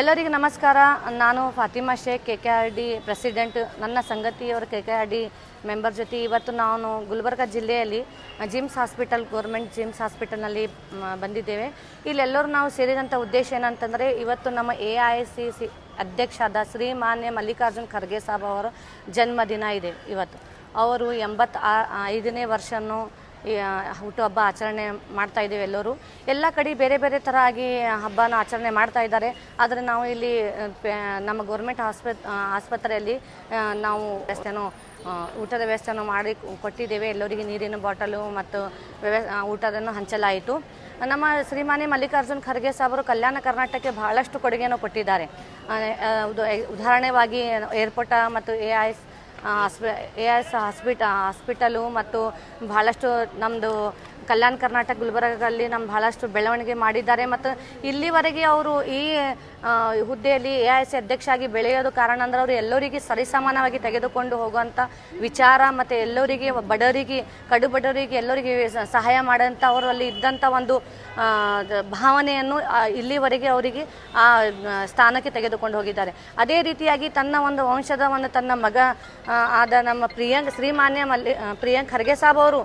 ಎಲ್ಲರಿಗೂ ನಮಸ್ಕಾರ. ನಾನು ಫಾತಿಮಾ ಶೇಖ್, KKRD ಪ್ರೆಸಿಡೆಂಟ್. ನನ್ನ ಸಂಗತಿಯವರು KKRD ಮೆಂಬರ್ ಜೊತೆ ಇವತ್ತು ನಾನು ಗುಲ್ಬರ್ಗ ಜಿಲ್ಲೆಯಲ್ಲಿ ಜಿಮ್ಸ್ ಹಾಸ್ಪಿಟಲ್, ಗೌರ್ಮೆಂಟ್ ಜಿಮ್ಸ್ ಹಾಸ್ಪಿಟಲ್ನಲ್ಲಿ ಬಂದಿದ್ದೇವೆ. ಇಲ್ಲೆಲ್ಲರೂ ನಾವು ಸೇರಿದಂಥ ಉದ್ದೇಶ ಏನಂತಂದರೆ, ಇವತ್ತು ನಮ್ಮ AICC ಅಧ್ಯಕ್ಷರಾದ ಶ್ರೀಮಾನ್ಯ ಮಲ್ಲಿಕಾರ್ಜುನ್ ಖರ್ಗೆ ಸಾಬ್ ಅವರ ಜನ್ಮದಿನ ಇದೆ. ಇವತ್ತು ಅವರು 85ನೇ ವರ್ಷವನ್ನು ಹುಟ್ಟುಹಬ್ಬ ಆಚರಣೆ ಮಾಡ್ತಾ ಇದ್ದೇವೆ. ಎಲ್ಲ ಕಡೆ ಬೇರೆ ಬೇರೆ ಥರ ಆಗಿ ಹಬ್ಬನ ಆಚರಣೆ ಮಾಡ್ತಾ ಇದ್ದಾರೆ. ಆದರೆ ನಾವು ಇಲ್ಲಿ ನಮ್ಮ ಗೌರ್ಮೆಂಟ್ ಆಸ್ಪತ್ರೆಯಲ್ಲಿ ನಾವು ವ್ಯವಸ್ಥೆನೂ ಊಟದ ವ್ಯವಸ್ಥೆಯನ್ನು ಮಾಡಿ ಕೊಟ್ಟಿದ್ದೇವೆ. ಎಲ್ಲರಿಗೆ ನೀರಿನ ಬಾಟಲು ಮತ್ತು ಊಟವನ್ನು ಹಂಚಲಾಯಿತು. ನಮ್ಮ ಶ್ರೀಮಾನ್ಯ ಮಲ್ಲಿಕಾರ್ಜುನ್ ಖರ್ಗೆ ಸಾಬರು ಕಲ್ಯಾಣ ಕರ್ನಾಟಕಕ್ಕೆ ಬಹಳಷ್ಟು ಕೊಡುಗೆಯನ್ನು ಕೊಟ್ಟಿದ್ದಾರೆ. ಉದಾಹರಣೆವಾಗಿ ಏರ್ಪೋರ್ಟ್ ಮತ್ತು AIS ಹಾಸ್ಪಿಟಲು ಮತ್ತು ಬಹಳಷ್ಟು ನಮ್ಮದು ಕಲ್ಯಾಣ ಕರ್ನಾಟಕ ಗುಲ್ಬರ್ಗದಲ್ಲಿ ನಮ್ಮ ಬಹಳಷ್ಟು ಬೆಳವಣಿಗೆ ಮಾಡಿದ್ದಾರೆ. ಮತ್ತು ಇಲ್ಲಿವರೆಗೆ ಅವರು ಈ ಹುದ್ದೆಯಲ್ಲಿ AIC ಅಧ್ಯಕ್ಷ ಆಗಿ ಬೆಳೆಯೋದು ಕಾರಣ ಅಂದರೆ ಅವರು ಎಲ್ಲರಿಗೆ ಸರಿಸಮಾನವಾಗಿ ತೆಗೆದುಕೊಂಡು ಹೋಗುವಂಥ ವಿಚಾರ ಮತ್ತು ಎಲ್ಲರಿಗೆ ಬಡವರಿಗೆ, ಕಡು ಬಡವರಿಗೆ ಎಲ್ಲರಿಗೆ ಸಹಾಯ ಮಾಡೋಂಥ ಅವರಲ್ಲಿ ಇದ್ದಂಥ ಒಂದು ಭಾವನೆಯನ್ನು ಇಲ್ಲಿವರೆಗೆ ಅವರಿಗೆ ಆ ಸ್ಥಾನಕ್ಕೆ ತೆಗೆದುಕೊಂಡು ಹೋಗಿದ್ದಾರೆ. ಅದೇ ರೀತಿಯಾಗಿ ತನ್ನ ಒಂದು ವಂಶದ ತನ್ನ ಮಗ ಆದ ನಮ್ಮ ಶ್ರೀಮಾನ್ಯ ಪ್ರಿಯಾಂಕ್ ಖರ್ಗೆ ಸಾಬ್ ಅವರು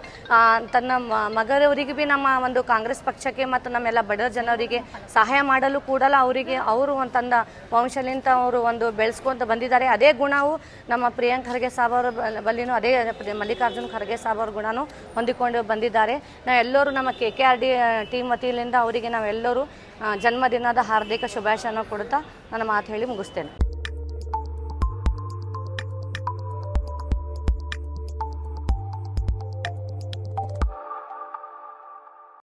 ತನ್ನ ಮಗರವರಿಗೆ ಭೀ ನಮ್ಮ ಒಂದು ಕಾಂಗ್ರೆಸ್ ಪಕ್ಷಕ್ಕೆ ಮತ್ತು ನಮ್ಮೆಲ್ಲ ಬಡ ಜನರಿಗೆ ಸಹಾಯ ಮಾಡಲು ಕೂಡ ಅವರು ತನ್ನ ವಂಶಲಿಂದ ಅವರು ಬೆಳೆಸ್ಕೊಂತ ಬಂದಿದ್ದಾರೆ. ಅದೇ ಗುಣವು ನಮ್ಮ ಪ್ರಿಯಾಂಕ್ ಖರ್ಗೆ ಸಾಬ್ ಅವರ ಬಲ್ಲಿನೂ ಅದೇ ಮಲ್ಲಿಕಾರ್ಜುನ್ ಖರ್ಗೆ ಸಾಬ್ ಅವ್ರ ಗುಣನೂ ಹೊಂದಿಕೊಂಡು ಬಂದಿದ್ದಾರೆ. ನಾವೆಲ್ಲರೂ ನಮ್ಮ KKRD ಟೀಮ್ ವತಿಯಿಂದ ಅವರಿಗೆ ನಾವೆಲ್ಲರೂ ಜನ್ಮದಿನದ ಹಾರ್ದಿಕ ಶುಭಾಶಯನ ಕೊಡುತ್ತಾ ನನ್ನ ಮಾತು ಹೇಳಿ ಮುಗಿಸ್ತೇನೆ.